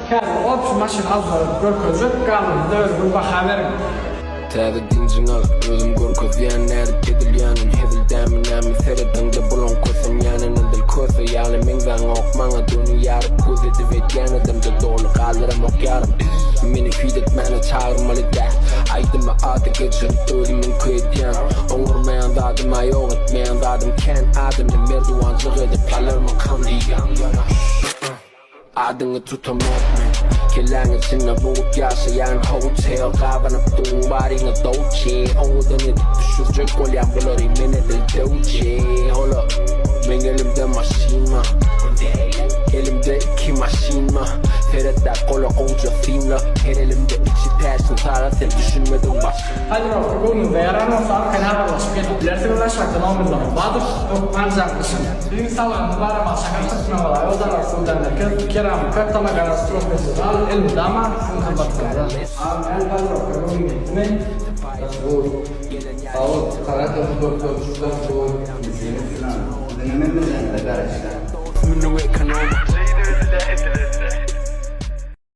Kâr, o maşın aldı, görközü, kalın, dövür, baxa verin. Täze dincin al, özüm görköz ýanary kedil ýanyn hedil dämin näme seredinde bulan kösem ýanyny dil köse ýaly meňden okmaňa dünýär gözedi we ýanydymda dolu gallarym okýarym meni fidet meni çağırmaly da aýdyma aty geçir ölümün köýdýän oňurmaýan dadym aýok etmeýän dadym ken adamny merduwançyk edip galarmy kandyýan adyňy tutamokman Kelang içinde boğup yaşayan hotel Kavanıp dumbarine dolce Oğudunu düşürecek olyan buları menedil dolce Hold up, ben elimde maşina Elimde iki maşina Feretler kola konca finla Her elimde içi passion Sara sen düşünmedin başına Hadi bro, bugün ve yaran olsa arkana haberleşip gelip ileride ulaşmaktan olmadan Badır, yok pancarlısın. Düğün salonunda var ama sakatlık olay. O zaman sultanlar Kerem, katlama katastrofesi al, elmi dama, şunu kapattırlar. El Badır, bugün gitmeyin. Bu Ağut, Karatası Doktor, şurada bu bizim falan. Dinlememiz yanında kardeşler. Ünlü ekonomi